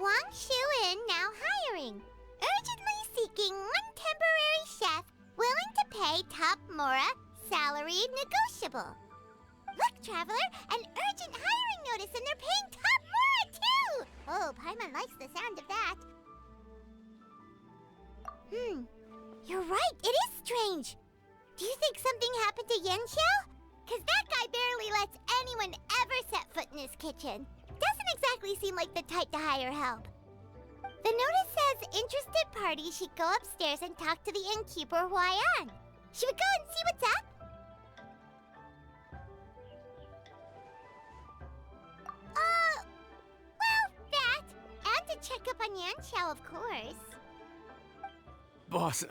Wangsu Inn now hiring. Urgently seeking one temporary chef willing to pay top Mora, salary negotiable. Look, traveler, an urgent hiring notice and they're paying top Mora too! Oh, Paimon likes the sound of that. You're right, it is strange. Do you think something happened to Yanxiao? Cause that guy barely lets anyone ever set foot in his kitchen. Doesn't exactly seem like the type to hire help. The notice says interested parties should go upstairs and talk to the innkeeper Huayan. Should we go and see what's up? Well, that. And to check up on Yanxiao, of course. Boss,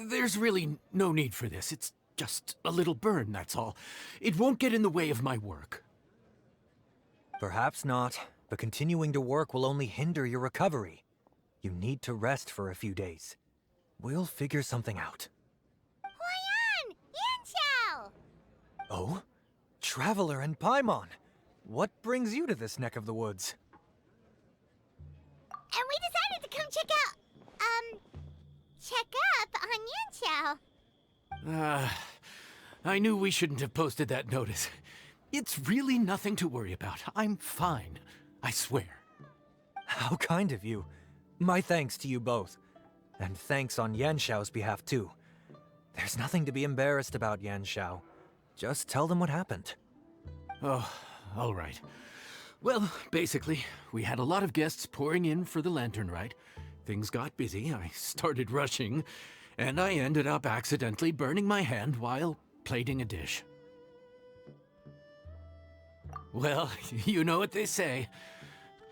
there's really no need for this. It's just a little burn, that's all. It won't get in the way of my work. Perhaps not, but continuing to work will only hinder your recovery. You need to rest for a few days. We'll figure something out. Huayan! Yanxiao! Oh? Traveler and Paimon! What brings you to this neck of the woods? And we decided to come check up on Yanxiao. I knew we shouldn't have posted that notice. It's really nothing to worry about. I'm fine. I swear. How kind of you. My thanks to you both. And thanks on Yanxiao's behalf too. There's nothing to be embarrassed about, Yanxiao. Just tell them what happened. Oh, all right. Well, basically, we had a lot of guests pouring in for the lantern ride. Things got busy, I started rushing, and I ended up accidentally burning my hand while plating a dish. Well, you know what they say.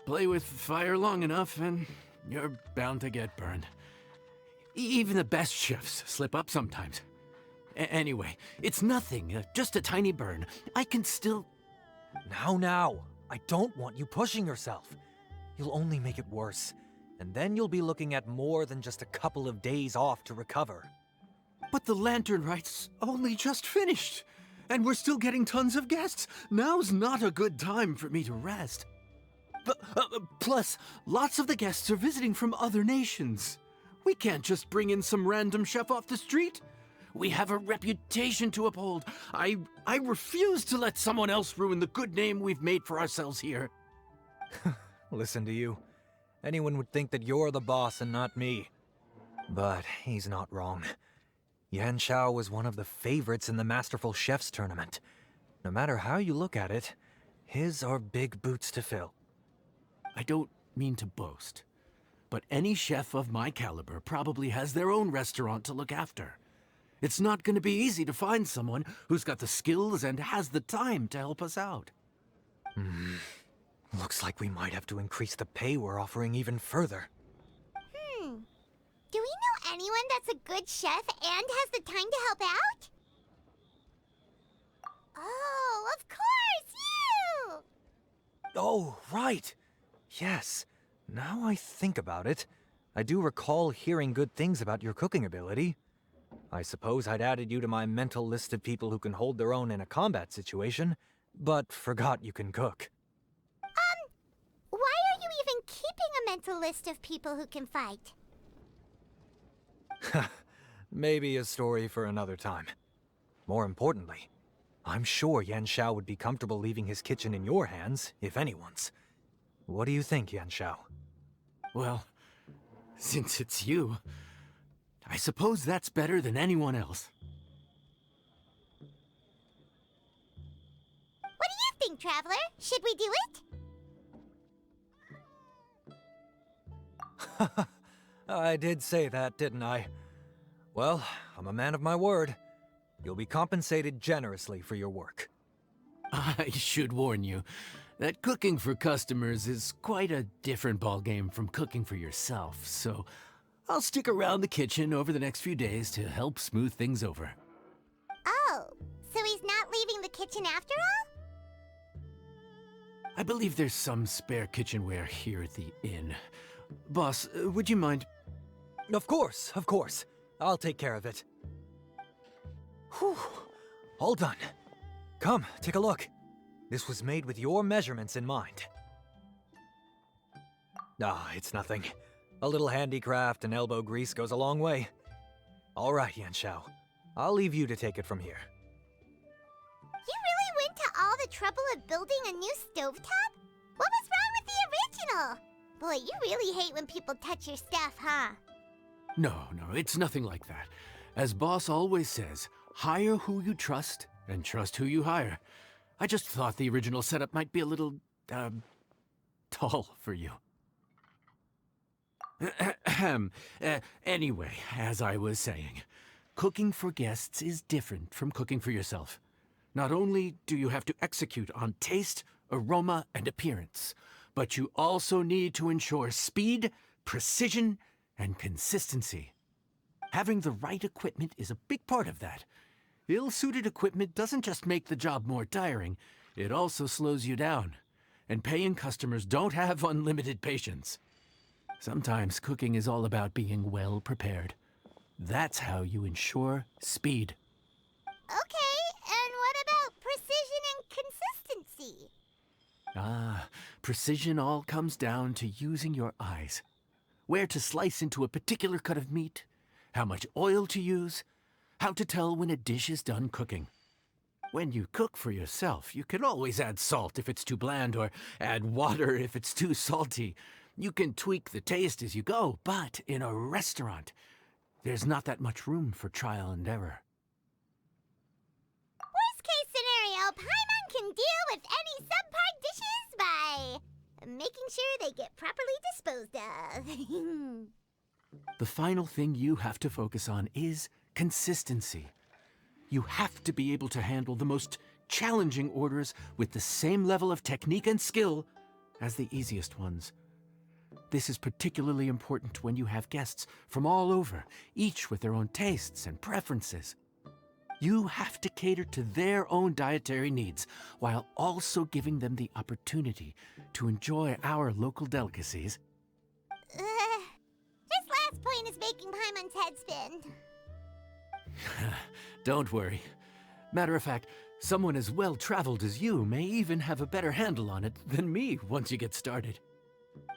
Play with fire long enough and you're bound to get burned. Even the best chefs slip up sometimes. Anyway, it's nothing, just a tiny burn. I can still... Now, I don't want you pushing yourself. You'll only make it worse, and then you'll be looking at more than just a couple of days off to recover. But the lantern ride's only just finished, and we're still getting tons of guests. Now's not a good time for me to rest. Plus, lots of the guests are visiting from other nations. We can't just bring in some random chef off the street. We have a reputation to uphold. I refuse to let someone else ruin the good name we've made for ourselves here. Listen to you. Anyone would think that you're the boss and not me. But he's not wrong. Yanxiao was one of the favorites in the Masterful Chefs tournament. No matter how you look at it, his are big boots to fill. I don't mean to boast, but any chef of my caliber probably has their own restaurant to look after. It's not going to be easy to find someone who's got the skills and has the time to help us out. Looks like we might have to increase the pay we're offering even further. Do we know anyone that's a good chef and has the time to help out? Oh, of course, you! Oh, right. Yes. Now I think about it, I do recall hearing good things about your cooking ability. I suppose I'd added you to my mental list of people who can hold their own in a combat situation, but forgot you can cook. Why are you even keeping a mental list of people who can fight? Maybe a story for another time. More importantly, I'm sure Yanxiao would be comfortable leaving his kitchen in your hands, if anyone's. What do you think, Yanxiao? Well, since it's you, I suppose that's better than anyone else. What do you think, Traveler? Should we do it? I did say that, didn't I? Well, I'm a man of my word. You'll be compensated generously for your work. I should warn you that cooking for customers is quite a different ballgame from cooking for yourself, so I'll stick around the kitchen over the next few days to help smooth things over. Oh, so he's not leaving the kitchen after all? I believe there's some spare kitchenware here at the inn. Boss, would you mind? Of course. I'll take care of it. Whew. All done. Come, take a look. This was made with your measurements in mind. Ah, it's nothing. A little handicraft and elbow grease goes a long way. All right, Yanxiao. I'll leave you to take it from here. You really went to all the trouble of building a new stovetop? What was wrong with the original? Boy, you really hate when people touch your stuff, huh? No, it's nothing like that. As boss always says, hire who you trust and trust who you hire. I just thought the original setup might be a little, tall for you. Anyway, as I was saying, cooking for guests is different from cooking for yourself. Not only do you have to execute on taste, aroma, and appearance, but you also need to ensure speed, precision, and consistency. Having the right equipment is a big part of that. Ill-suited equipment doesn't just make the job more tiring, it also slows you down. And paying customers don't have unlimited patience. Sometimes cooking is all about being well prepared. That's how you ensure speed. Okay, and what about precision and consistency? Precision all comes down to using your eyes. Where to slice into a particular cut of meat, how much oil to use, how to tell when a dish is done cooking. When you cook for yourself, you can always add salt if it's too bland or add water if it's too salty. You can tweak the taste as you go, but in a restaurant, there's not that much room for trial and error. Worst case scenario, Paimon can deal with any subpar dishes by making sure they get properly disposed of. The final thing you have to focus on is consistency. You have to be able to handle the most challenging orders with the same level of technique and skill as the easiest ones. This is particularly important when you have guests from all over, each with their own tastes and preferences. You have to cater to their own dietary needs while also giving them the opportunity to enjoy our local delicacies. This last point is making Paimon's head spin. Don't worry. Matter of fact, someone as well-traveled as you may even have a better handle on it than me once you get started.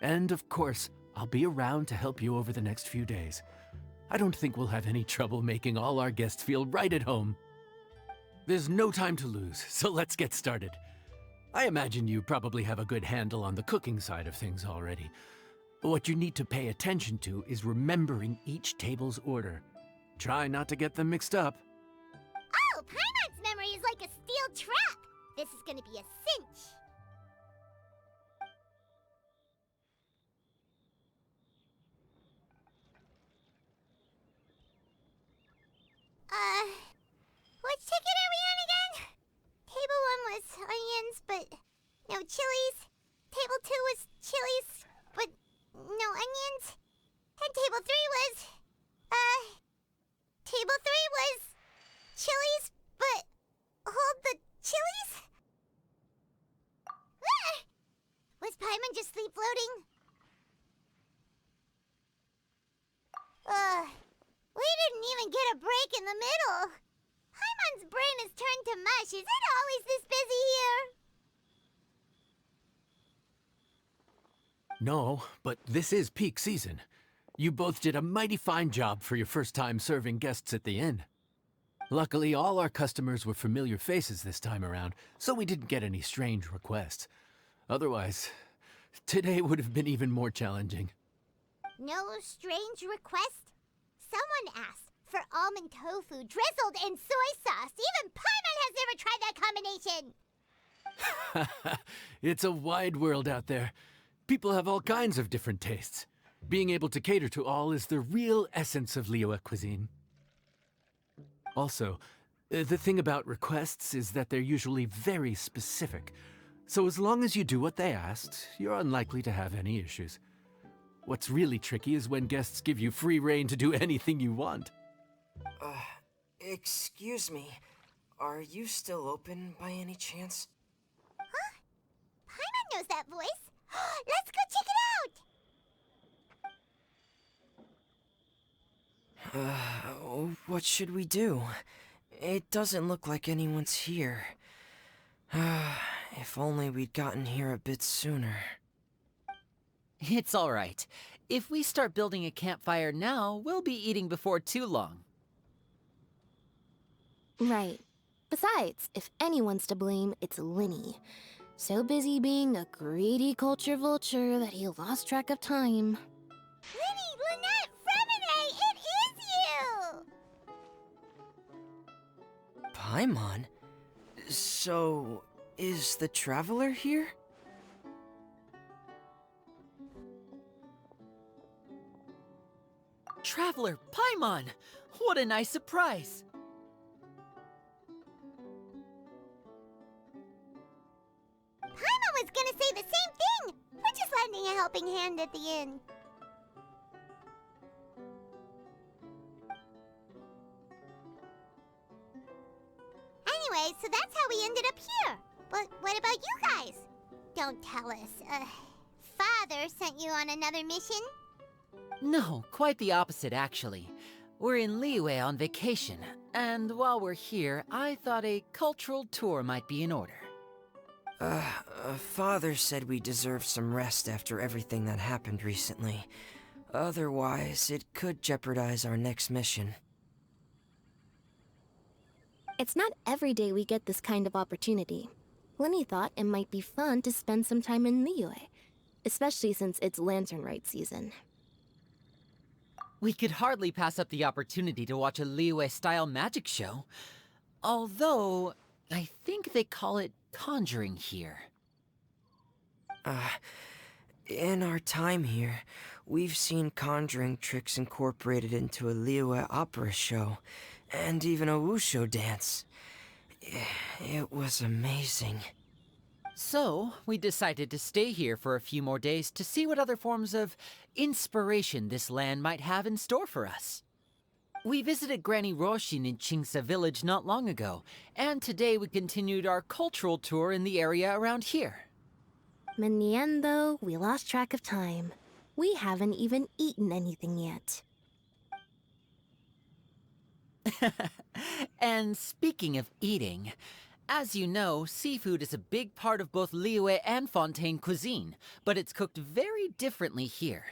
And of course, I'll be around to help you over the next few days. I don't think we'll have any trouble making all our guests feel right at home. There's no time to lose, so let's get started. I imagine you probably have a good handle on the cooking side of things already. What you need to pay attention to is remembering each table's order. Try not to get them mixed up. Oh, Paimon's memory is like a steel trap. This is gonna be a cinch. Which ticket are we on again? Table 1 was onions, but no chilies. Table 2 was chilies, but no onions. And table 3 was, table 3 was chilies, but hold the chilies? Ah! Was Paimon just sleep floating? We didn't even get a break in the middle. Paimon's brain has turned to mush. Is it always this busy here? No, but this is peak season. You both did a mighty fine job for your first time serving guests at the inn. Luckily, all our customers were familiar faces this time around, so we didn't get any strange requests. Otherwise, today would have been even more challenging. No strange request? Someone asked for almond tofu drizzled in soy sauce. Even Paimon has never tried that combination. It's a wide world out there. People have all kinds of different tastes. Being able to cater to all is the real essence of Liyue cuisine. Also, the thing about requests is that they're usually very specific. So as long as you do what they asked, you're unlikely to have any issues. What's really tricky is when guests give you free rein to do anything you want. Excuse me. Are you still open by any chance? Huh? Paimon knows that voice. Let's go check it out! What should we do? It doesn't look like anyone's here. If only we'd gotten here a bit sooner. It's all right. If we start building a campfire now, we'll be eating before too long. Right. Besides, if anyone's to blame, it's Linny. So busy being a greedy culture vulture that he lost track of time. Linny, Lynette, Fremine, it is you! Paimon? So, is the traveler here? Traveler, Paimon! What a nice surprise! Paimon was gonna say the same thing! We're just lending a helping hand at the end. Anyway, so that's how we ended up here. But what about you guys? Don't tell us. Father sent you on another mission? No, quite the opposite, actually. We're in Liyue on vacation, and while we're here, I thought a cultural tour might be in order. Father said we deserve some rest after everything that happened recently. Otherwise, it could jeopardize our next mission. It's not every day we get this kind of opportunity. Linny thought it might be fun to spend some time in Liyue, especially since it's lantern rite season. We could hardly pass up the opportunity to watch a Liyue-style magic show. Although, I think they call it conjuring here. In our time here, we've seen conjuring tricks incorporated into a Liyue opera show, and even a wushu dance. It was amazing. So, we decided to stay here for a few more days to see what other forms of inspiration this land might have in store for us. We visited Granny Roshin in Chingsa village not long ago, and today we continued our cultural tour in the area around here. In the end, though, we lost track of time. We haven't even eaten anything yet. And speaking of eating, as you know, seafood is a big part of both Liyue and Fontaine cuisine, but it's cooked very differently here.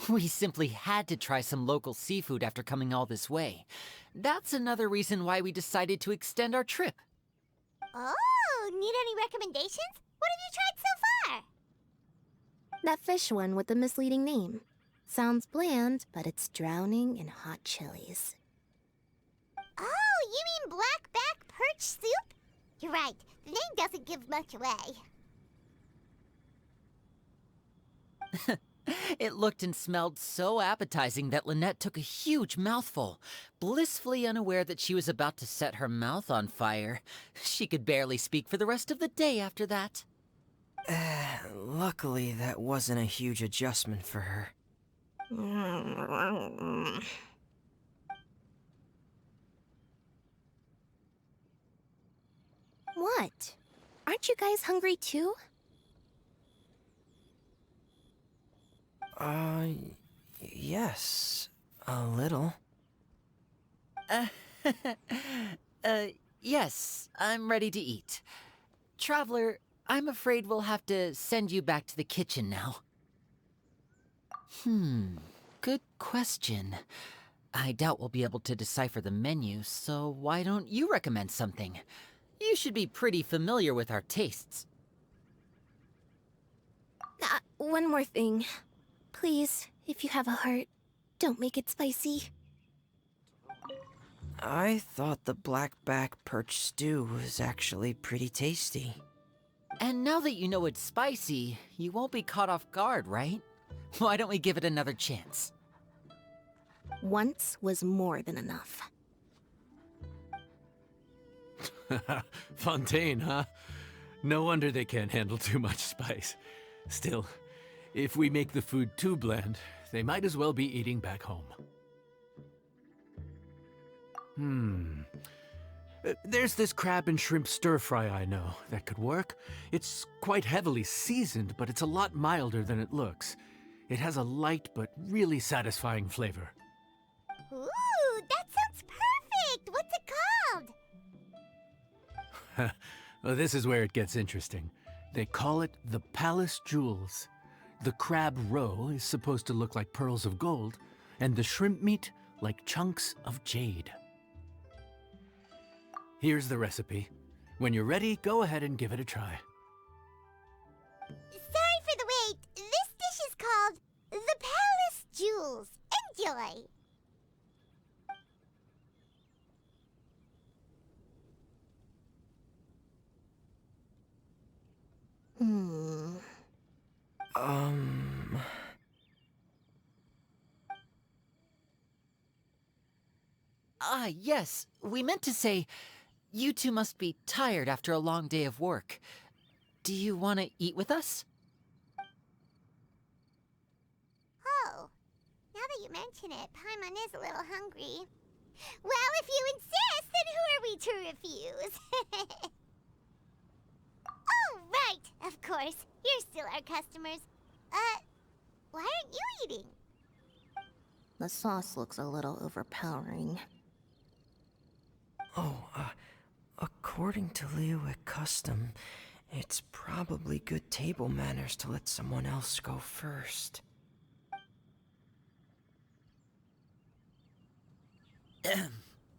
We simply had to try some local seafood after coming all this way. That's another reason why we decided to extend our trip. Oh, need any recommendations? What have you tried so far? That fish one with the misleading name. Sounds bland, but it's drowning in hot chilies. Oh, you mean blackback perch soup? You're right, the name doesn't give much away. It looked and smelled so appetizing that Lynette took a huge mouthful, blissfully unaware that she was about to set her mouth on fire. She could barely speak for the rest of the day after that. Luckily, that wasn't a huge adjustment for her. What? Aren't you guys hungry too? Yes, a little. Yes, I'm ready to eat. Traveler, I'm afraid we'll have to send you back to the kitchen now. Good question. I doubt we'll be able to decipher the menu, so why don't you recommend something? You should be pretty familiar with our tastes. One more thing. Please, if you have a heart, don't make it spicy. I thought the blackback perch stew was actually pretty tasty. And now that you know it's spicy, you won't be caught off guard, right? Why don't we give it another chance? Once was more than enough. Fontaine, huh? No wonder they can't handle too much spice. Still, if we make the food too bland, they might as well be eating back home. There's this crab and shrimp stir-fry I know that could work. It's quite heavily seasoned, but it's a lot milder than it looks. It has a light but really satisfying flavor. Ooh, that sounds perfect! What's it called? Well, this is where it gets interesting. They call it the Palace Jewels. The crab roe is supposed to look like pearls of gold, and the shrimp meat like chunks of jade. Here's the recipe. When you're ready, go ahead and give it a try. Sorry for the wait. This dish is called the Palace Jewels. Enjoy! Ah, yes. We meant to say, you two must be tired after a long day of work. Do you want to eat with us? Oh, now that you mention it, Paimon is a little hungry. Well, if you insist, then who are we to refuse? Oh, right, of course. You're still our customers. Why aren't you eating? The sauce looks a little overpowering. Oh, according to Liyue custom, it's probably good table manners to let someone else go first.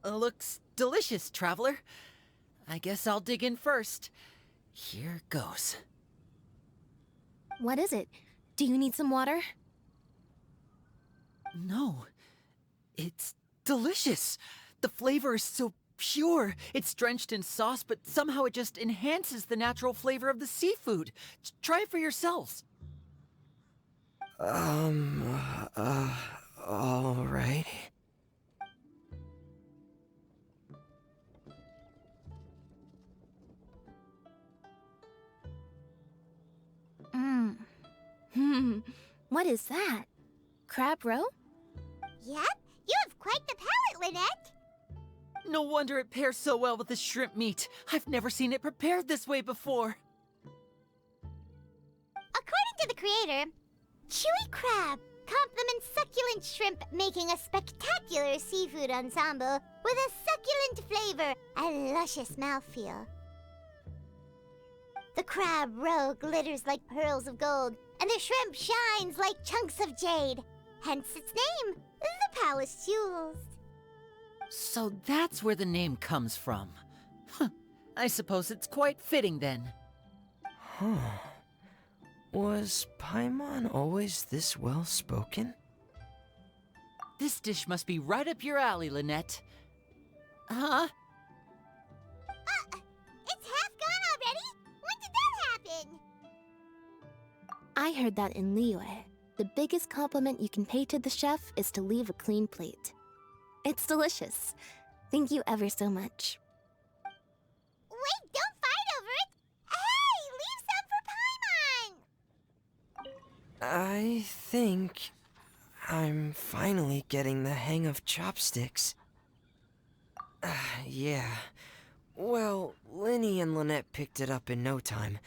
Looks delicious, traveler. I guess I'll dig in first. Here goes. What is it? Do you need some water? No, it's delicious. The flavor is so pure. It's drenched in sauce, but somehow it just enhances the natural flavor of the seafood. Try it for yourselves. All right. What is that? Crab roe? Yep, you have quite the palate, Lynette. No wonder it pairs so well with the shrimp meat. I've never seen it prepared this way before. According to the creator, chewy crab complements succulent shrimp, making a spectacular seafood ensemble with a succulent flavor and luscious mouthfeel. The crab roe glitters like pearls of gold, and the shrimp shines like chunks of jade. Hence its name, the Palace Jewels. So that's where the name comes from. Huh. I suppose it's quite fitting then. Huh. Was Paimon always this well-spoken? This dish must be right up your alley, Lynette. Huh? It's half gone already? When did that happen? I heard that in Liyue, the biggest compliment you can pay to the chef is to leave a clean plate. It's delicious. Thank you ever so much. Wait, don't fight over it! Hey, leave some for Paimon! I think I'm finally getting the hang of chopsticks. Yeah. Well, Linny and Lynette picked it up in no time,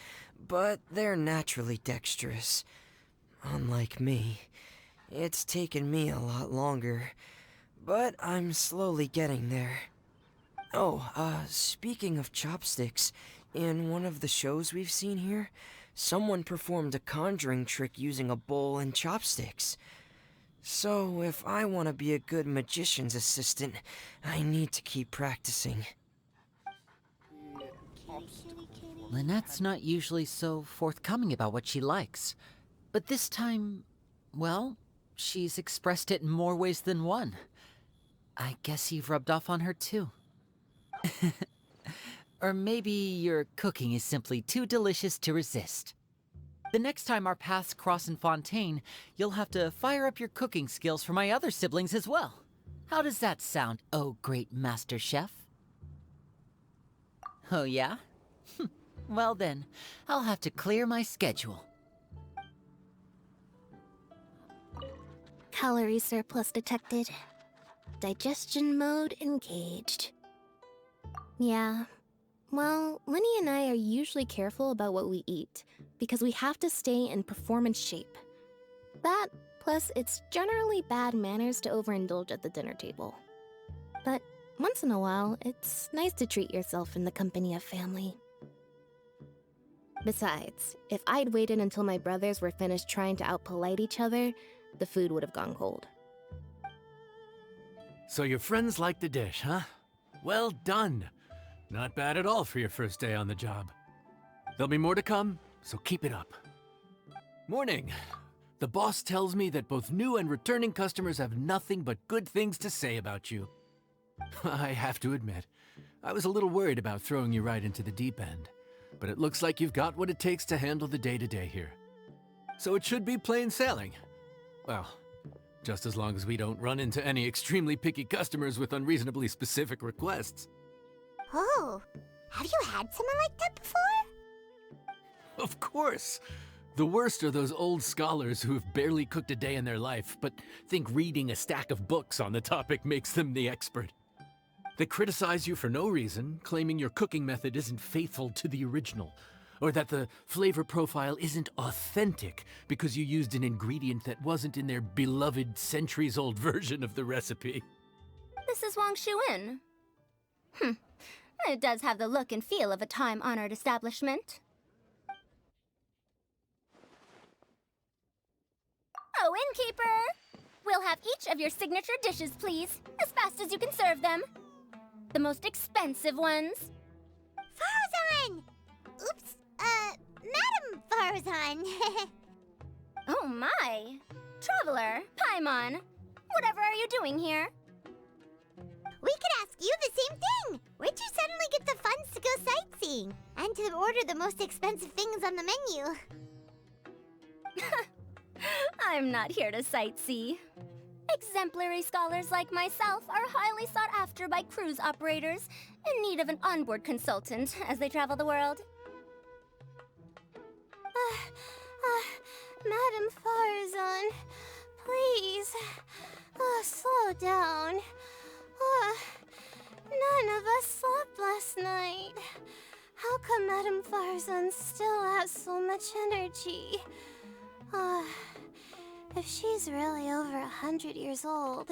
but they're naturally dexterous. Unlike me, it's taken me a lot longer, but I'm slowly getting there. Oh, speaking of chopsticks, in one of the shows we've seen here, someone performed a conjuring trick using a bowl and chopsticks. So, if I want to be a good magician's assistant, I need to keep practicing. Lynette's not usually so forthcoming about what she likes. But this time, well, she's expressed it in more ways than one. I guess you've rubbed off on her too. Or maybe your cooking is simply too delicious to resist. The next time our paths cross in Fontaine, you'll have to fire up your cooking skills for my other siblings as well. How does that sound, oh great master chef? Oh yeah? Well then, I'll have to clear my schedule. Calorie surplus detected. Digestion mode engaged. Yeah. Well, Linny and I are usually careful about what we eat, because we have to stay in performance shape. That, plus it's generally bad manners to overindulge at the dinner table. But once in a while, it's nice to treat yourself in the company of family. Besides, if I'd waited until my brothers were finished trying to outpolite each other, the food would have gone cold. So your friends like the dish, huh? Well done. Not bad at all for your first day on the job. There'll be more to come, so keep it up. Morning. The boss tells me that both new and returning customers have nothing but good things to say about you. I have to admit, I was a little worried about throwing you right into the deep end, but it looks like you've got what it takes to handle the day-to-day here. So it should be plain sailing. Well, just as long as we don't run into any extremely picky customers with unreasonably specific requests. Oh, have you had someone like that before? Of course! The worst are those old scholars who have barely cooked a day in their life, but think reading a stack of books on the topic makes them the expert. They criticize you for no reason, claiming your cooking method isn't faithful to the original, or that the flavor profile isn't authentic because you used an ingredient that wasn't in their beloved centuries-old version of the recipe. This is Wangshu Inn. It does have the look and feel of a time-honored establishment. Oh, innkeeper! We'll have each of your signature dishes, please, as fast as you can serve them. The most expensive ones. Farazan! Oops, Madam Farazan. Oh my! Traveler, Paimon, whatever are you doing here? We could ask you the same thing! Where'd you suddenly get the funds to go sightseeing? And to order the most expensive things on the menu? I'm not here to sightsee. Exemplary scholars like myself are highly sought after by cruise operators in need of an onboard consultant as they travel the world. Madam Farazan, please, slow down. None of us slept last night. How come Madam Farazan still has so much energy? If she's really over 100 years old,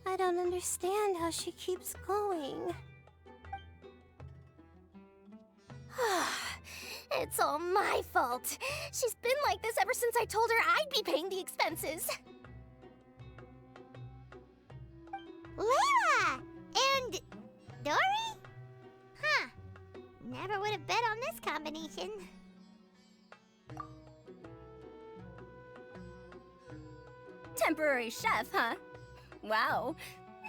I don't understand how she keeps going. It's all my fault. She's been like this ever since I told her I'd be paying the expenses. Layla! And Dory? Huh. Never would have bet on this combination. Temporary chef, huh? Wow.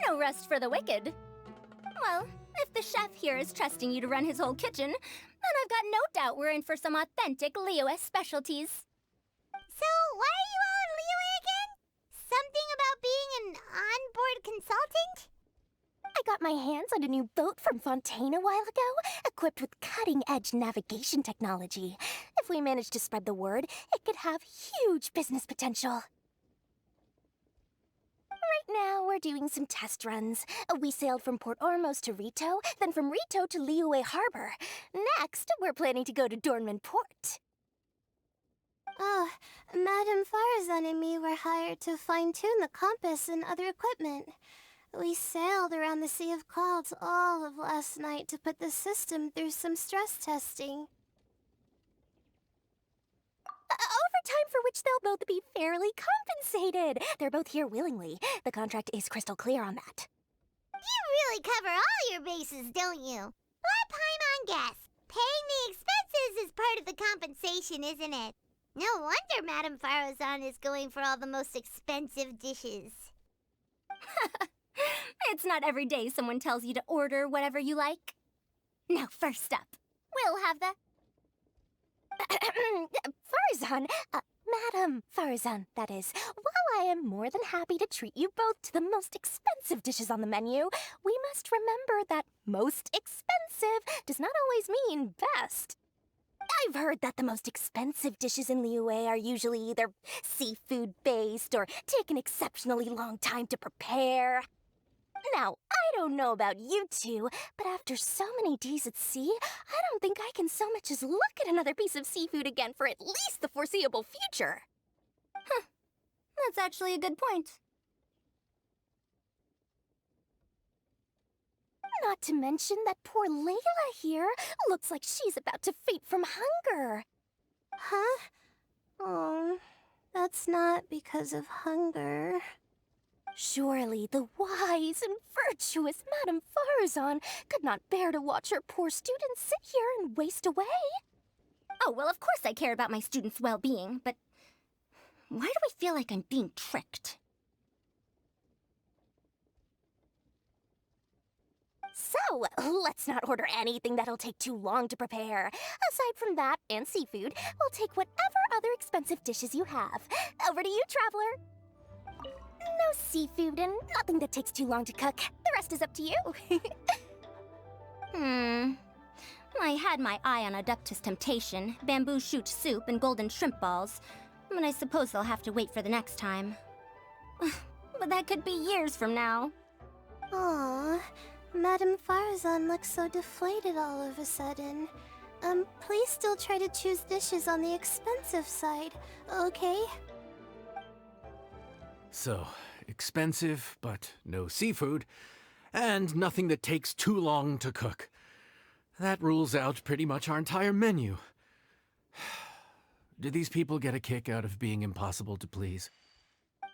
No rest for the wicked. Well, if the chef here is trusting you to run his whole kitchen, then I've got no doubt we're in for some authentic Liyue specialties. So, why are you all in Liyue again? Something about being an onboard consultant? I got my hands on a new boat from Fontaine a while ago, equipped with cutting-edge navigation technology. If we manage to spread the word, it could have huge business potential. Right now, we're doing some test runs. We sailed from Port Ormos to Rito, then from Rito to Liyue Harbor. Next, we're planning to go to Dornman Port. Oh, Madam Farazan and me were hired to fine-tune the compass and other equipment. We sailed around the Sea of Clouds all of last night to put the system through some stress testing. Overtime for which they'll both be fairly compensated. They're both here willingly. The contract is crystal clear on that. You really cover all your bases, don't you? Let Paimon guess. Paying the expenses is part of the compensation, isn't it? No wonder Madam Farazan is going for all the most expensive dishes. It's not every day someone tells you to order whatever you like. Now, first up, we'll have the... Farazan, Madam Farazan, that is. While I am more than happy to treat you both to the most expensive dishes on the menu, we must remember that most expensive does not always mean best. I've heard that the most expensive dishes in Liyue are usually either seafood-based or take an exceptionally long time to prepare. Now, I don't know about you two, but after so many days at sea, I don't think I can so much as look at another piece of seafood again for at least the foreseeable future. Huh. That's actually a good point. Not to mention that poor Layla here looks like she's about to faint from hunger. Huh? Oh, that's not because of hunger. Surely the wise and virtuous Madame Farazan could not bear to watch her poor students sit here and waste away. Oh, well, of course I care about my students' well-being, but why do I feel like I'm being tricked? So, let's not order anything that'll take too long to prepare. Aside from that and seafood, we'll take whatever other expensive dishes you have. Over to you, traveler. No seafood and nothing that takes too long to cook. The rest is up to you. I had my eye on Adeptus Temptation, bamboo shoot soup, and golden shrimp balls, but I suppose they'll have to wait for the next time. But that could be years from now. Aw, Madame Farazan looks so deflated all of a sudden. Please still try to choose dishes on the expensive side, okay? So, expensive, but no seafood, and nothing that takes too long to cook. That rules out pretty much our entire menu. Do these people get a kick out of being impossible to please?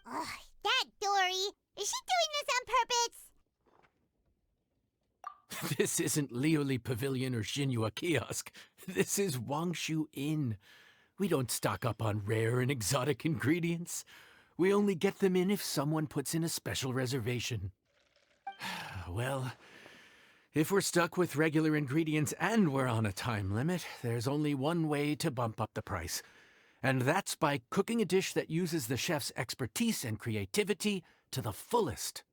Ugh, that Dory! Is she doing this on purpose? This isn't Lioli Pavilion or Xinhua Kiosk. This is Wangshu Inn. We don't stock up on rare and exotic ingredients. We only get them in if someone puts in a special reservation. Well, if we're stuck with regular ingredients and we're on a time limit, there's only one way to bump up the price. And that's by cooking a dish that uses the chef's expertise and creativity to the fullest.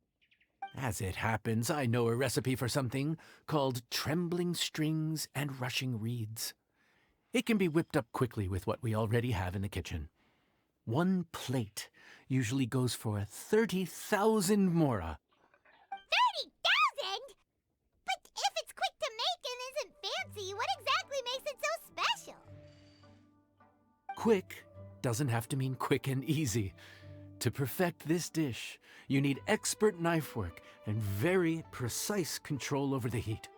As it happens, I know a recipe for something called trembling strings and rushing reeds. It can be whipped up quickly with what we already have in the kitchen. One plate usually goes for 30,000 mora. 30,000? But if it's quick to make and isn't fancy, what exactly makes it so special? Quick doesn't have to mean quick and easy. To perfect this dish, you need expert knife work and very precise control over the heat.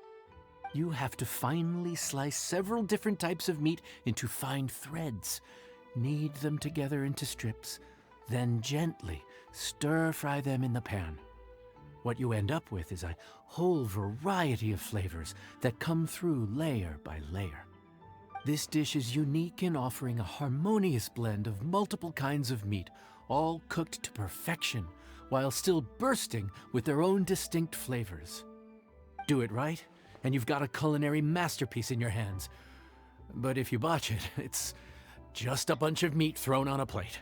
You have to finely slice several different types of meat into fine threads, knead them together into strips, then gently stir-fry them in the pan. What you end up with is a whole variety of flavors that come through layer by layer. This dish is unique in offering a harmonious blend of multiple kinds of meat, all cooked to perfection, while still bursting with their own distinct flavors. Do it right, and you've got a culinary masterpiece in your hands. But if you botch it, it's just a bunch of meat thrown on a plate.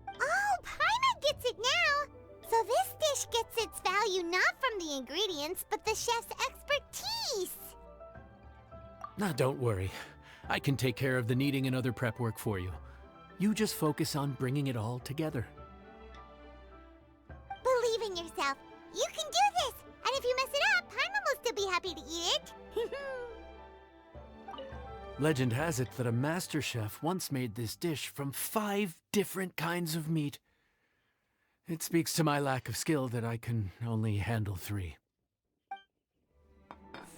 Oh, Paimon gets it now! So this dish gets its value not from the ingredients, but the chef's expertise! Now, don't worry. I can take care of the kneading and other prep work for you. You just focus on bringing it all together. Believe in yourself. You can do this! And if you mess it up, Paimon will still be happy to eat it. Legend has it that a master chef once made this dish from 5 different kinds of meat. It speaks to my lack of skill that I can only handle 3.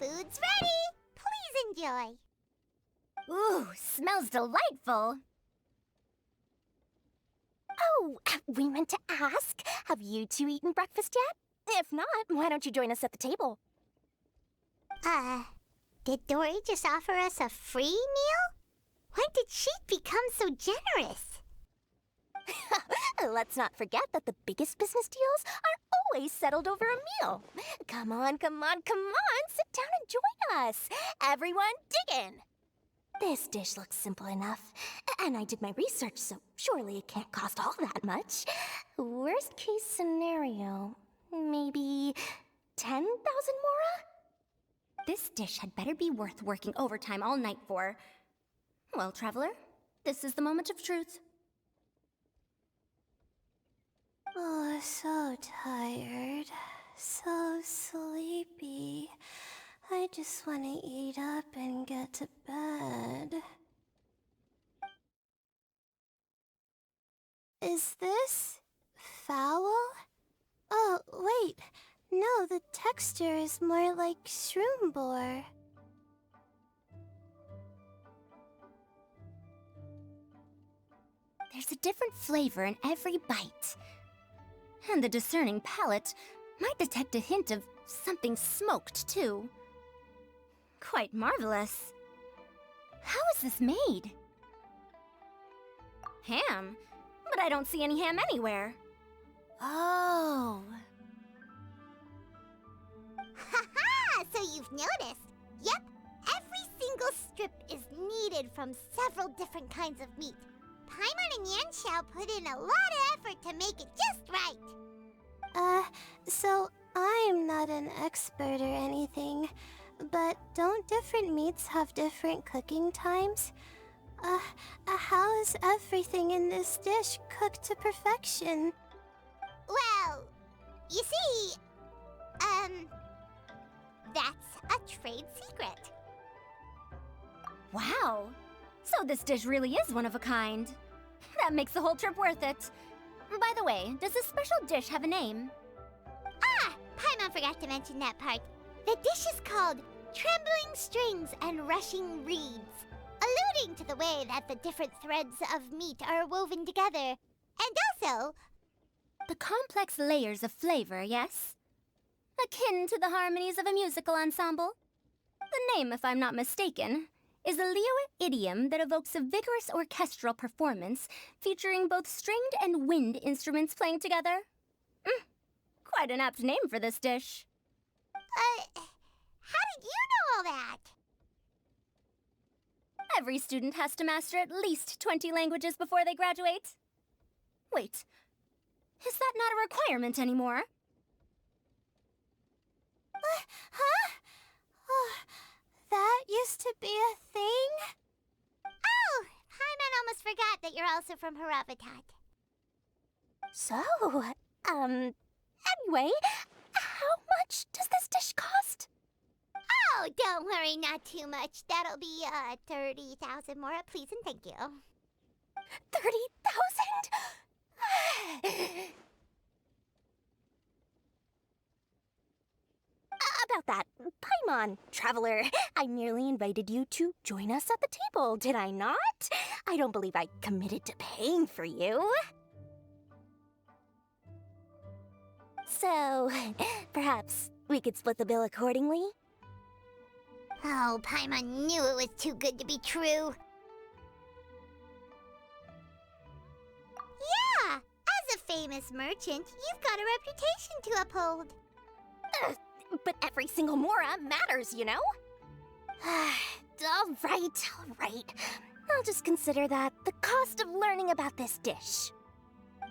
Food's ready! Please enjoy. Ooh, smells delightful. Oh, we meant to ask, have you two eaten breakfast yet? If not, why don't you join us at the table? Did Dory just offer us a free meal? When did she become so generous? Let's not forget that the biggest business deals are always settled over a meal. Come on, come on, come on, sit down and join us. Everyone, dig in. This dish looks simple enough, and I did my research, so surely it can't cost all that much. Worst case scenario, maybe 10,000 mora? This dish had better be worth working overtime all night for. Well, traveler, this is the moment of truth. Oh, so tired. So sleepy. I just want to eat up and get to bed. Is this foul? Oh, wait. No, the texture is more like shroom boar. There's a different flavor in every bite. And the discerning palate might detect a hint of something smoked, too. Quite marvelous. How is this made? Ham? But I don't see any ham anywhere. Oh. Haha! So you've noticed. Yep, every single strip is kneaded from several different kinds of meat. Paimon and Yanxiao put in a lot of effort to make it just right. So I'm not an expert or anything, but don't different meats have different cooking times? How is everything in this dish cooked to perfection? Well, you see, that's a trade secret. Wow. So this dish really is one of a kind. That makes the whole trip worth it. By the way, does this special dish have a name? Ah! Paimon forgot to mention that part. The dish is called Trembling Strings and Rushing Reeds, alluding to the way that the different threads of meat are woven together. And also, The complex layers of flavor, yes? Akin to the harmonies of a musical ensemble? The name, if I'm not mistaken, is a Liyue idiom that evokes a vigorous orchestral performance featuring both stringed and wind instruments playing together. Quite an apt name for this dish. how did you know all that? Every student has to master at least 20 languages before they graduate. Wait, is that not a requirement anymore? Huh? Oh, that used to be a thing? Oh, Paimon almost forgot that you're also from Harabatat. So, anyway, how much does this dish cost? Oh, don't worry, not too much. That'll be, 30,000 more, please and thank you. 30,000? About that, Paimon, traveler, I merely invited you to join us at the table, did I not? I don't believe I committed to paying for you. So, perhaps we could split the bill accordingly? Oh, Paimon knew it was too good to be true. Yeah, as a famous merchant, you've got a reputation to uphold. But every single mora matters, you know? All right. I'll just consider that the cost of learning about this dish.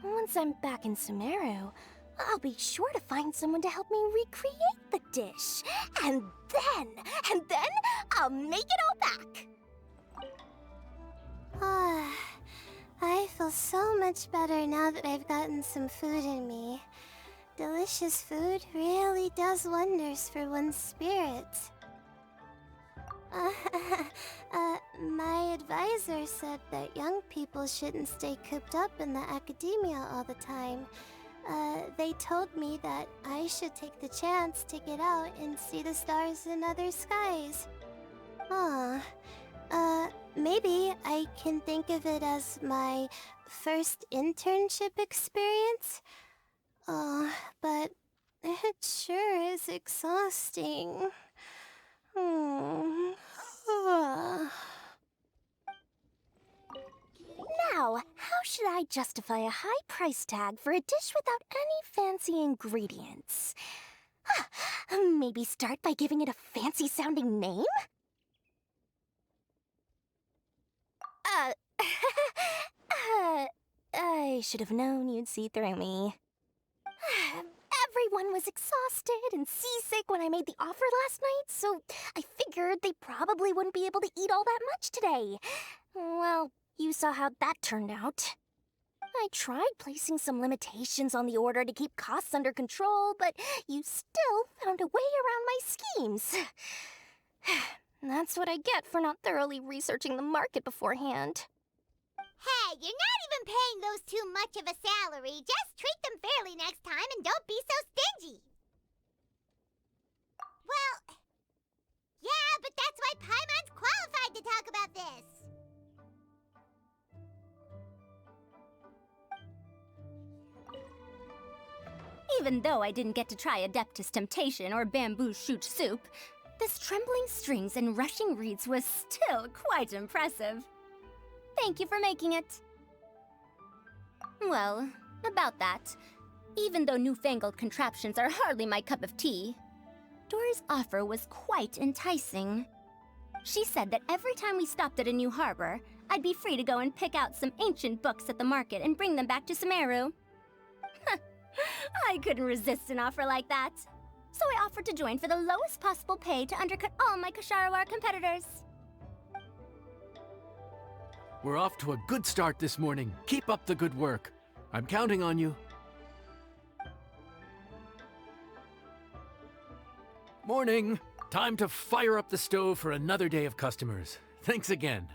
Once I'm back in Sumeru, I'll be sure to find someone to help me recreate the dish. And then I'll make it all back. I feel so much better now that I've gotten some food in me. Delicious food really does wonders for one's spirit. My advisor said that young people shouldn't stay cooped up in the academia all the time. They told me that I should take the chance to get out and see the stars in other skies. Maybe I can think of it as my first internship experience. But it sure is exhausting. Now, how should I justify a high price tag for a dish without any fancy ingredients? Maybe start by giving it a fancy-sounding name? I should have known you'd see through me. Everyone was exhausted and seasick when I made the offer last night, so I figured they probably wouldn't be able to eat all that much today. Well, you saw how that turned out. I tried placing some limitations on the order to keep costs under control, but you still found a way around my schemes. That's what I get for not thoroughly researching the market beforehand. Hey, you're not even paying those too much of a salary. Just treat them fairly next time and don't be so stingy. even though I didn't get to try Adeptus Temptation or bamboo shoot soup, this trembling strings and rushing reeds was still quite impressive. Thank you for making it. Well, about that, even though newfangled contraptions are hardly my cup of tea, Dora's offer was quite enticing. She said that every time we stopped at a new harbor, I'd be free to go and pick out some ancient books at the market and bring them back to Sumeru. I couldn't resist an offer like that. So I offered to join for the lowest possible pay to undercut all my Ksharawar competitors. We're off to a good start this morning. Keep up the good work. I'm counting on you. Morning. Time to fire up the stove for another day of customers. Thanks again.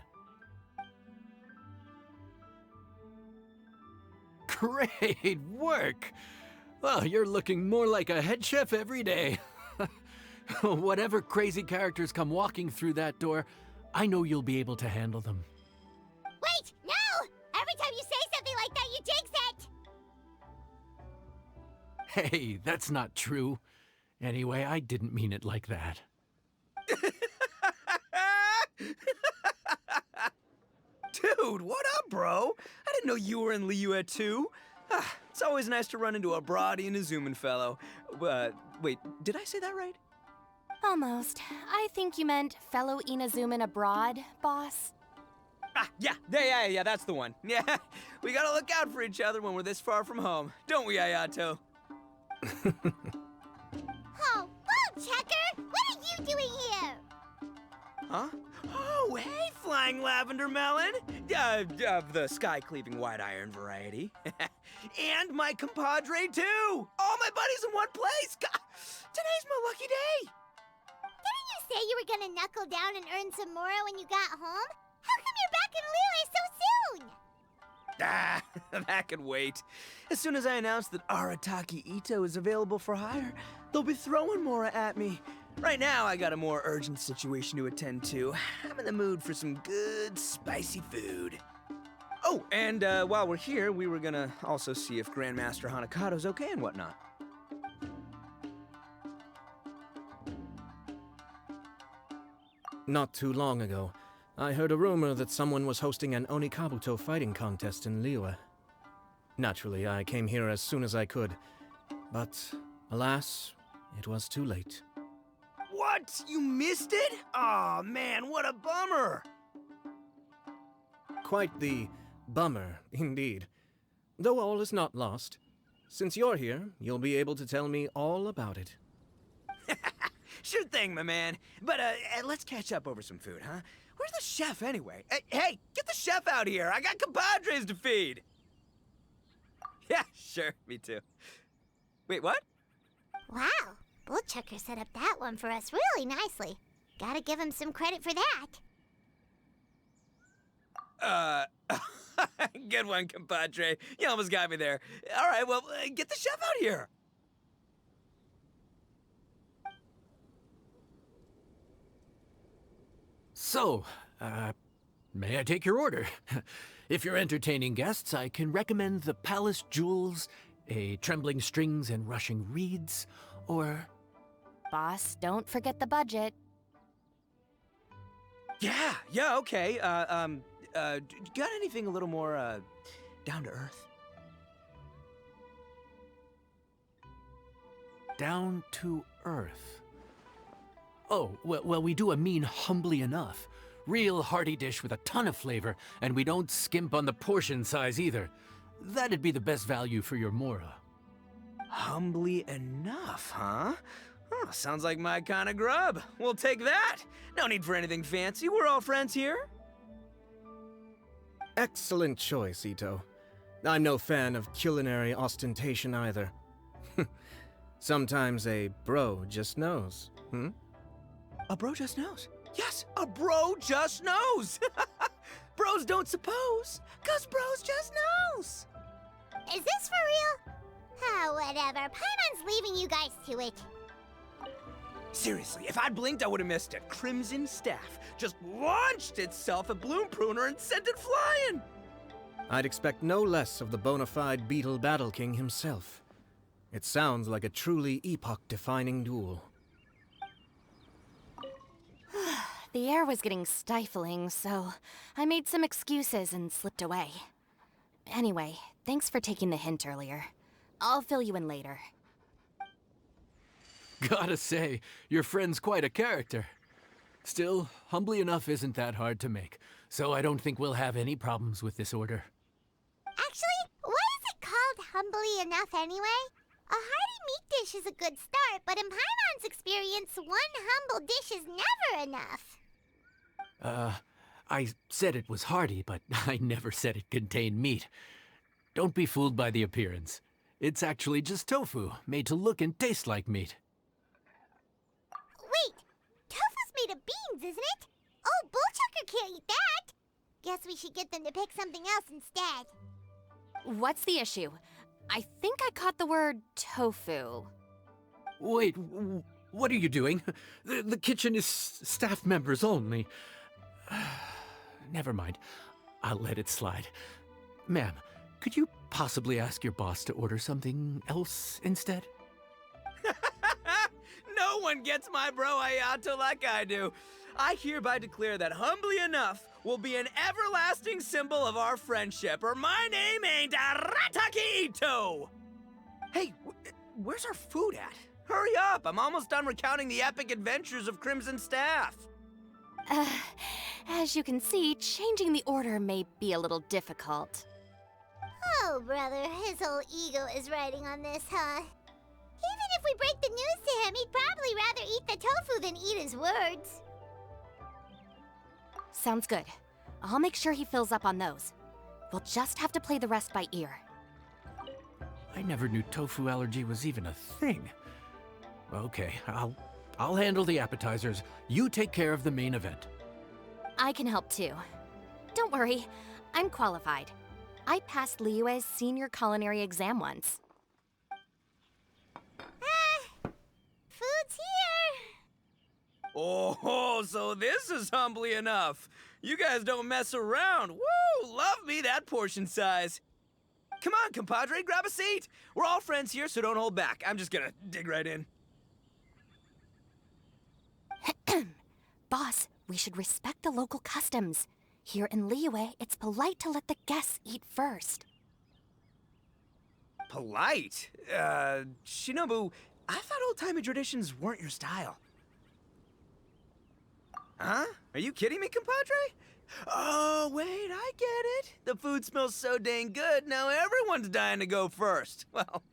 Great work! Well, you're looking more like a head chef every day. Whatever crazy characters come walking through that door, I know you'll be able to handle them. Wait, no! Every time you say something like that, you jinx it! Hey, that's not true. Anyway, I didn't mean it like that. Dude, what up, bro? I didn't know you were in Liyue too. It's always nice to run into a Brody and a Zoomin fellow. Wait, did I say that right? Almost. I think you meant fellow Inazuman abroad, boss. Yeah, that's the one. Yeah, we gotta look out for each other when we're this far from home. Don't we, Ayato? Oh, Bull Checker! What are you doing here? Huh? Oh, hey, Flying Lavender Melon! Of the sky-cleaving white iron variety. And my compadre, too! All my buddies in one place! God, today's my lucky day! Didn't you say you were gonna knuckle down and earn some more when you got home? How come you're back in Liyue so soon? That can wait. As soon as I announce that Arataki Ito is available for hire, they'll be throwing Mora at me. Right now, I got a more urgent situation to attend to. I'm in the mood for some good, spicy food. Oh, and while we're here, we were gonna also see if Grandmaster Hanakado's okay and whatnot. Not too long ago, I heard a rumor that someone was hosting an Onikabuto fighting contest in Liyue. Naturally, I came here as soon as I could, but alas, it was too late. What? You missed it? Aw, man, what a bummer! Quite the bummer, indeed. Though all is not lost. Since you're here, you'll be able to tell me all about it. Sure thing, my man. But let's catch up over some food, huh? Where's the chef, anyway? Hey, get the chef out here! I got compadres to feed! Yeah, sure, me too. Wait, what? Wow, Bull Checker set up that one for us really nicely. Gotta give him some credit for that. Good one, compadre. You almost got me there. All right, well, get the chef out here. So, may I take your order? If you're entertaining guests, I can recommend the Palace Jewels, a Trembling Strings and Rushing Reeds, or... Boss, don't forget the budget. Yeah, okay. Got anything a little more, down to earth? Down to earth. Oh, well, we do a mean humbly enough. Real hearty dish with a ton of flavor, and we don't skimp on the portion size either. That'd be the best value for your Mora. Humbly enough, huh? Oh, sounds like my kind of grub. We'll take that. No need for anything fancy. We're all friends here. Excellent choice, Ito. I'm no fan of culinary ostentation either. Sometimes a bro just knows, A bro just knows. Yes, a bro just knows. Bros don't suppose, 'cause bros just knows. Is this for real? Ah, whatever. Paimon's leaving you guys to it. Seriously, if I'd blinked, I would have missed it. Crimson Staff just launched itself at Bloom Pruner and sent it flying. I'd expect no less of the bona fide Beetle Battle King himself. It sounds like a truly epoch-defining duel. The air was getting stifling, so I made some excuses and slipped away. Anyway, thanks for taking the hint earlier. I'll fill you in later. Gotta say, your friend's quite a character. Still, humbly enough isn't that hard to make, so I don't think we'll have any problems with this order. Actually, why is it called humbly enough anyway? A hearty meat dish is a good start, but in Paimon's experience, one humble dish is never enough. I said it was hearty, but I never said it contained meat. Don't be fooled by the appearance. It's actually just tofu, made to look and taste like meat. Wait, tofu's made of beans, isn't it? Oh, Bullchucker can't eat that! Guess we should get them to pick something else instead. What's the issue? I think I caught the word tofu. Wait, what are you doing? The kitchen is staff members only. Never mind. I'll let it slide. Ma'am, could you possibly ask your boss to order something else instead? No one gets my bro Ayato like I do. I hereby declare that humbly enough will be an everlasting symbol of our friendship, or my name ain't Arataki Ito! Hey, where's our food at? Hurry up, I'm almost done recounting the epic adventures of Crimson Staff. As you can see, changing the order may be a little difficult. Oh, brother, his whole ego is riding on this, huh? Even if we break the news to him, he'd probably rather eat the tofu than eat his words. Sounds good. I'll make sure he fills up on those. We'll just have to play the rest by ear. I never knew tofu allergy was even a thing. Okay, I'll handle the appetizers. You take care of the main event. I can help too. Don't worry, I'm qualified. I passed Liyue's senior culinary exam once. Food's here! Oh, so this is humbly enough. You guys don't mess around. Woo! Love me that portion size. Come on, compadre, grab a seat. We're all friends here, so don't hold back. I'm just gonna dig right in. Boss, we should respect the local customs. Here in Liyue, it's polite to let the guests eat first. Polite? Shinobu, I thought old-timey traditions weren't your style. Huh? Are you kidding me, compadre? Oh, wait, I get it. The food smells so dang good, now everyone's dying to go first. Well,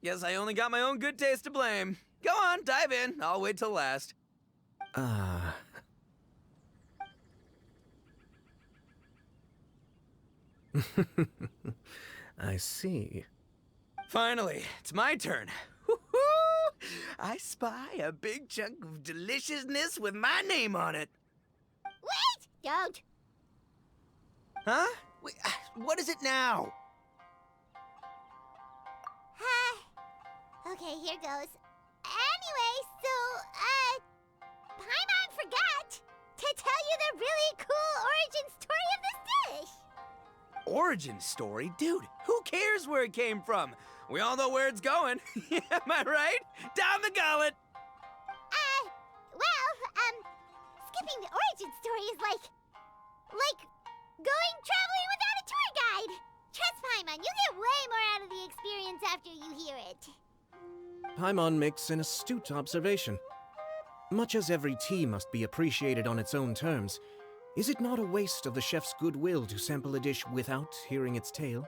guess I only got my own good taste to blame. Go on, dive in. I'll wait till last. I see. Finally, it's my turn. Woo-hoo! I spy a big chunk of deliciousness with my name on it. Wait! Don't! Huh? Wait, what is it now? Okay, here goes. Anyway, Paimon forgot to tell you the really cool origin story of this dish. Origin story? Dude, who cares where it came from? We all know where it's going. Am I right? Down the gullet! Skipping the origin story is like going traveling without a tour guide. Trust Paimon, you get way more out of the experience after you hear it. Paimon makes an astute observation. Much as every tea must be appreciated on its own terms, is it not a waste of the chef's goodwill to sample a dish without hearing its tale?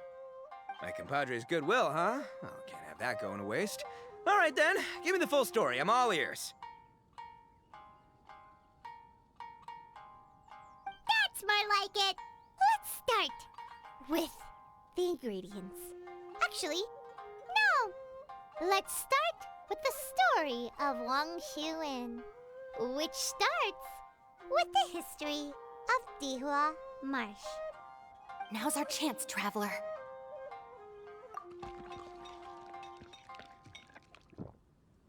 My compadre's goodwill, huh? Oh, can't have that going to waste. All right then, give me the full story. I'm all ears. That's more like it. Let's start with the ingredients. Actually, no. Let's start with the story of Wang Shuin, which starts with the history of Dihua Marsh. Now's our chance, traveler.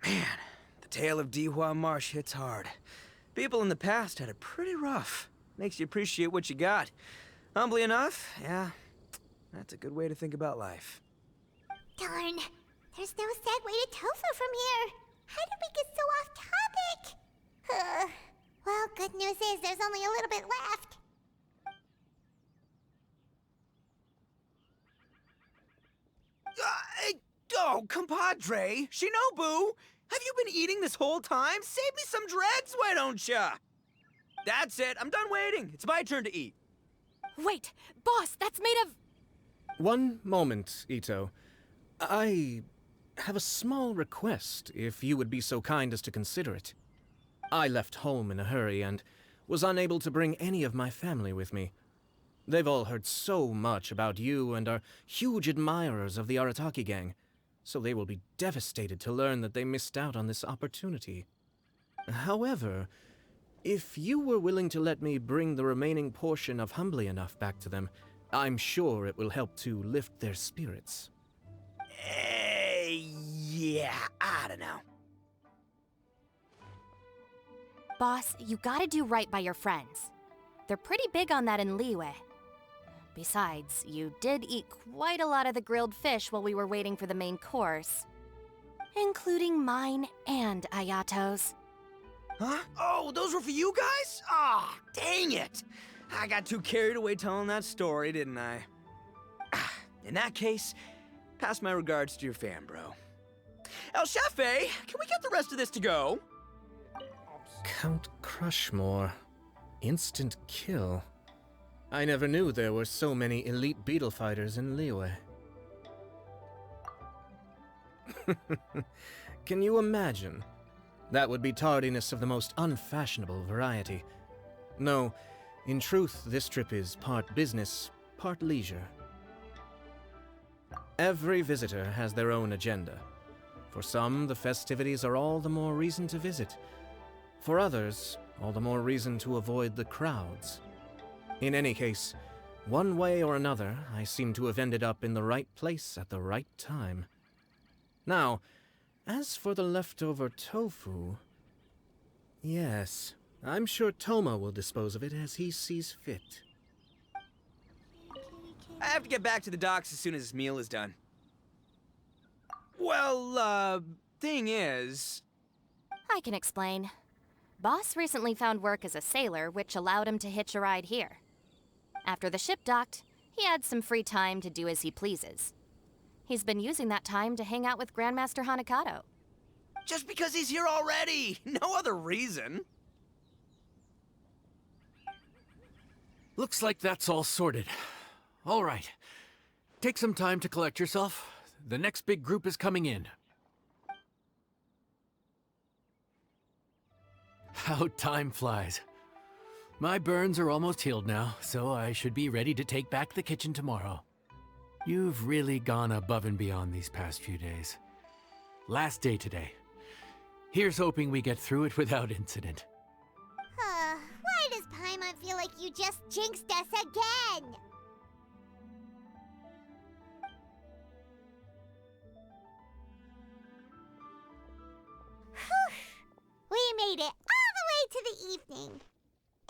Man, the tale of Dihua Marsh hits hard. People in the past had it pretty rough. Makes you appreciate what you got. Humbly enough, yeah, that's a good way to think about life. Darn. There's no segue to tofu from here. How did we get so off topic? Well, good news is there's only a little bit left. Oh, compadre, Shinobu, have you been eating this whole time? Save me some dreads, why don't ya? That's it, I'm done waiting. It's my turn to eat. Wait, boss, that's made of... One moment, Ito. I have a small request, if you would be so kind as to consider it. I left home in a hurry and was unable to bring any of my family with me. They've all heard so much about you and are huge admirers of the Arataki gang, so they will be devastated to learn that they missed out on this opportunity. However, if you were willing to let me bring the remaining portion of Humbly Enough back to them, I'm sure it will help to lift their spirits. Yeah, I don't know. Boss, you gotta do right by your friends. They're pretty big on that in Liyue. Besides, you did eat quite a lot of the grilled fish while we were waiting for the main course. Including mine and Ayato's. Huh? Oh, those were for you guys? Ah, dang it! I got too carried away telling that story, didn't I? In that case, pass my regards to your fan, bro. El Chefe, can we get the rest of this to go? Count Crushmore. Instant kill. I never knew there were so many elite beetle fighters in Liyue. Can you imagine? That would be tardiness of the most unfashionable variety. No, in truth, this trip is part business, part leisure. Every visitor has their own agenda. For some, the festivities are all the more reason to visit. For others, all the more reason to avoid the crowds. In any case, one way or another, I seem to have ended up in the right place at the right time. Now, as for the leftover tofu... Yes, I'm sure Toma will dispose of it as he sees fit. I have to get back to the docks as soon as this meal is done. Well, thing is... I can explain. Boss recently found work as a sailor, which allowed him to hitch a ride here. After the ship docked, he had some free time to do as he pleases. He's been using that time to hang out with Grandmaster Hanakato. Just because he's here already! No other reason! Looks like that's all sorted. All right. Take some time to collect yourself. The next big group is coming in. How time flies. My burns are almost healed now, so I should be ready to take back the kitchen tomorrow. You've really gone above and beyond these past few days. Last day today. Here's hoping we get through it without incident. Why does Paimon feel like you just jinxed us again? We made it all the way to the evening.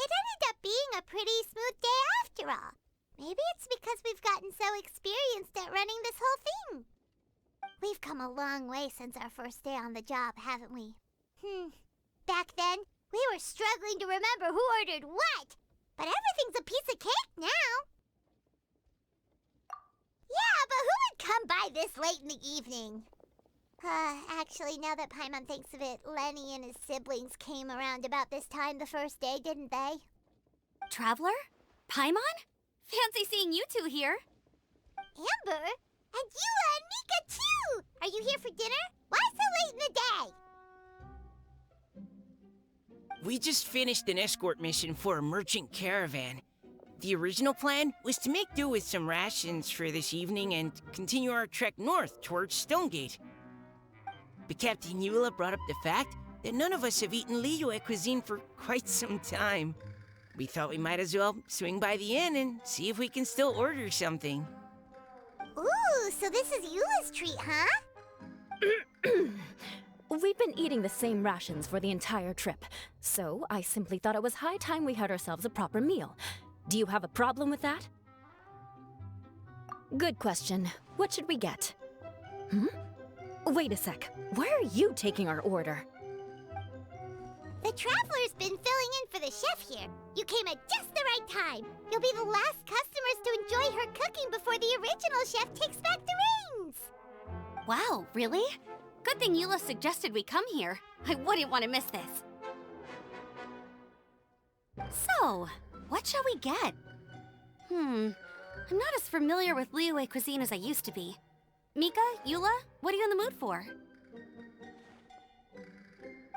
It ended up being a pretty smooth day after all. Maybe it's because we've gotten so experienced at running this whole thing. We've come a long way since our first day on the job, haven't we? Back then, we were struggling to remember who ordered what. But everything's a piece of cake now. Yeah, but who would come by this late in the evening? Actually, now that Paimon thinks of it, Lenny and his siblings came around about this time the first day, didn't they? Traveler? Paimon? Fancy seeing you two here. Amber? And Eula and Mika, too! Are you here for dinner? Why so late in the day? We just finished an escort mission for a merchant caravan. The original plan was to make do with some rations for this evening and continue our trek north towards Stonegate. But Captain Eula brought up the fact that none of us have eaten Liyue cuisine for quite some time. We thought we might as well swing by the inn and see if we can still order something. Ooh, so this is Eula's treat, huh? We've been eating the same rations for the entire trip, so I simply thought it was high time we had ourselves a proper meal. Do you have a problem with that? Good question. What should we get? Wait a sec. Where are you taking our order? The traveler's been filling in for the chef here. You came at just the right time. You'll be the last customers to enjoy her cooking before the original chef takes back the reins. Wow, really? Good thing Eula suggested we come here. I wouldn't want to miss this. So, what shall we get? I'm not as familiar with Liyue cuisine as I used to be. Mika, Eula, what are you in the mood for?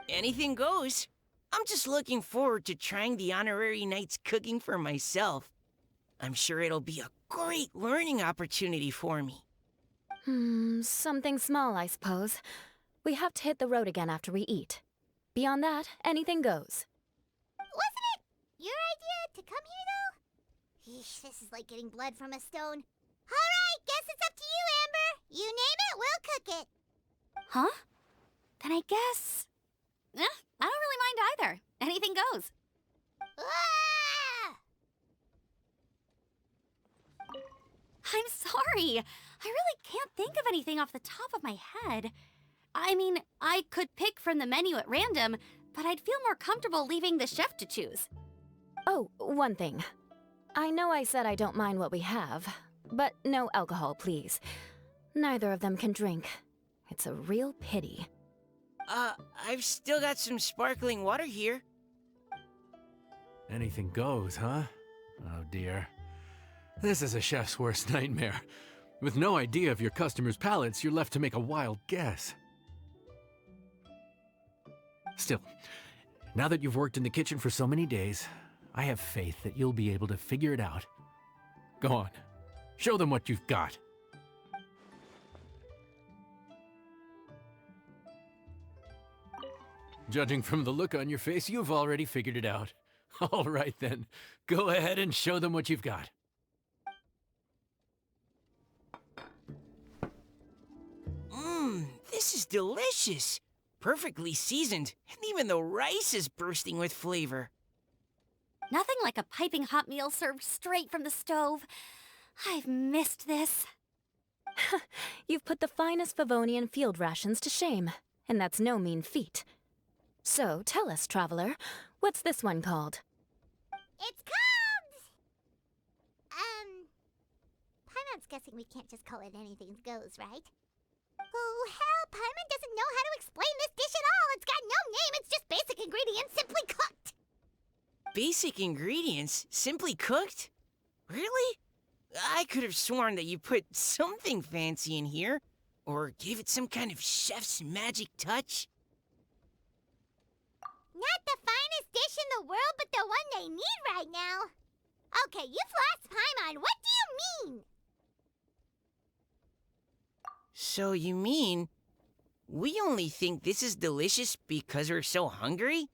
Anything goes. I'm just looking forward to trying the honorary knight's cooking for myself. I'm sure it'll be a great learning opportunity for me. Something small, I suppose. We have to hit the road again after we eat. Beyond that, anything goes. Wasn't it your idea to come here, though? Yeesh, this is like getting blood from a stone. All right, guess it's up to you, Amber. You name it, we'll cook it. Huh? Then I guess... I don't really mind either. Anything goes. Ah! I'm sorry. I really can't think of anything off the top of my head. I mean, I could pick from the menu at random, but I'd feel more comfortable leaving the chef to choose. Oh, one thing. I know I said I don't mind what we have, but no alcohol, please. Neither of them can drink. It's a real pity. I've still got some sparkling water here. Anything goes, huh? Oh dear. This is a chef's worst nightmare. With no idea of your customers' palates, you're left to make a wild guess. Still, now that you've worked in the kitchen for so many days, I have faith that you'll be able to figure it out. Go on, show them what you've got. Judging from the look on your face, you've already figured it out. All right then, go ahead and show them what you've got. This is delicious. Perfectly seasoned, and even the rice is bursting with flavor. Nothing like a piping hot meal served straight from the stove. I've missed this. You've put the finest Favonian field rations to shame, and that's no mean feat. So, tell us, traveler, what's this one called? It's called... Paimon's guessing we can't just call it anything goes, right? Oh, hell, Paimon doesn't know how to explain this dish at all. It's got no name, it's just basic ingredients simply cooked. Basic ingredients? Simply cooked? Really? I could have sworn that you put something fancy in here, or gave it some kind of chef's magic touch. Not the finest dish in the world, but the one they need right now. Okay, you've lost Paimon. What do you mean? So you mean, we only think this is delicious because we're so hungry?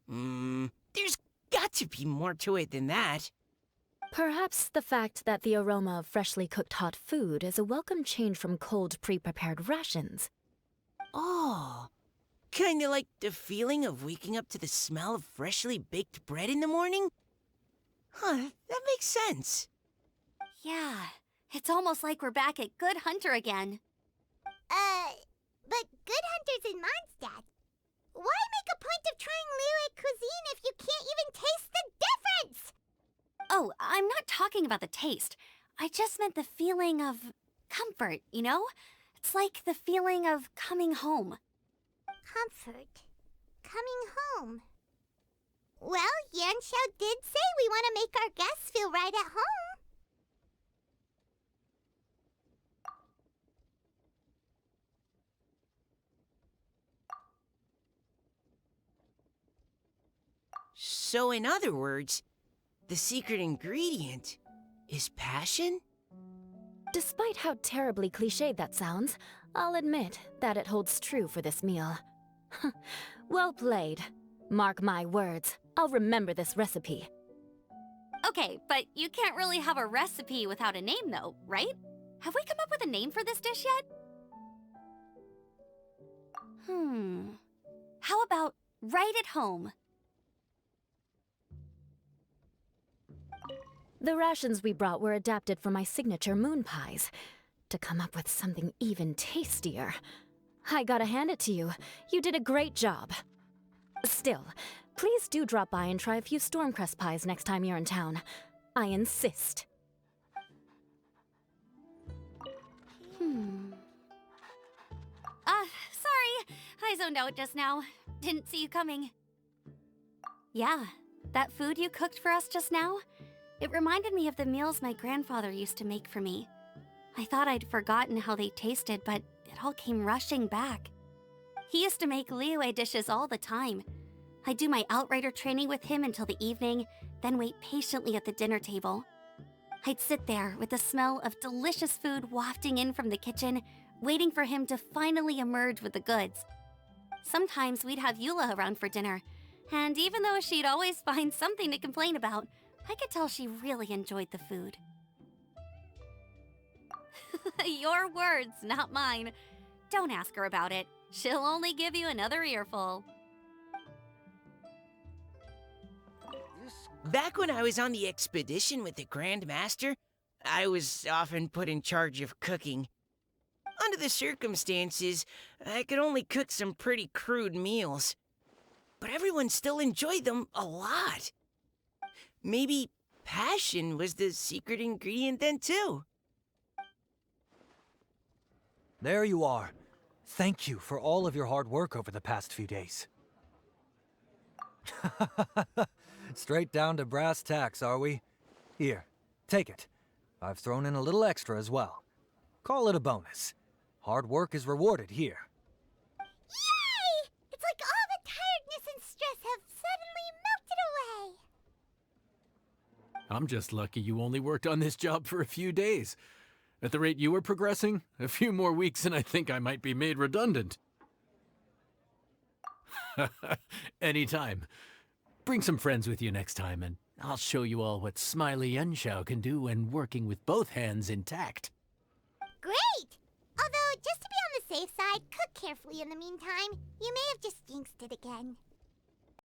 There's got to be more to it than that. Perhaps the fact that the aroma of freshly cooked hot food is a welcome change from cold, pre-prepared rations. Oh, kinda like the feeling of waking up to the smell of freshly baked bread in the morning? Huh, that makes sense. Yeah, it's almost like we're back at Good Hunter again. But Good Hunter's in Mondstadt. Why make a point of trying Liyue cuisine if you can't even taste the difference? Oh, I'm not talking about the taste. I just meant the feeling of comfort, you know? It's like the feeling of coming home. Comfort. Coming home. Well, Yanxiao did say we want to make our guests feel right at home. So in other words, the secret ingredient is passion? Despite how terribly cliched that sounds, I'll admit that it holds true for this meal. Well played. Mark my words, I'll remember this recipe. Okay, but you can't really have a recipe without a name though, right? Have we come up with a name for this dish yet? How about right at home? The rations we brought were adapted for my signature moon pies. to come up with something even tastier. I gotta hand it to you. You did a great job. Still, please do drop by and try a few Stormcrest pies next time you're in town. I insist. Sorry. I zoned out just now. Didn't see you coming. Yeah, that food you cooked for us just now? It reminded me of the meals my grandfather used to make for me. I thought I'd forgotten how they tasted, but it all came rushing back. He used to make Liyue dishes all the time. I'd do my outrider training with him until the evening, then wait patiently at the dinner table. I'd sit there with the smell of delicious food wafting in from the kitchen, waiting for him to finally emerge with the goods. Sometimes we'd have Eula around for dinner, and even though she'd always find something to complain about, I could tell she really enjoyed the food. Your words, not mine. Don't ask her about it. She'll only give you another earful. Back when I was on the expedition with the Grand Master, I was often put in charge of cooking. Under the circumstances, I could only cook some pretty crude meals. But everyone still enjoyed them a lot. Maybe passion was the secret ingredient then, too. There you are. Thank you for all of your hard work over the past few days. Straight down to brass tacks, are we? Here, take it. I've thrown in a little extra as well. Call it a bonus. Hard work is rewarded here. Yay! It's like all the tiredness and stress have suddenly melted away. I'm just lucky you only worked on this job for a few days. At the rate you were progressing, a few more weeks and I think I might be made redundant. Anytime. Bring some friends with you next time, and I'll show you all what Smiley Yenshao can do when working with both hands intact. Great! Although, just to be on the safe side, cook carefully in the meantime. You may have just jinxed it again.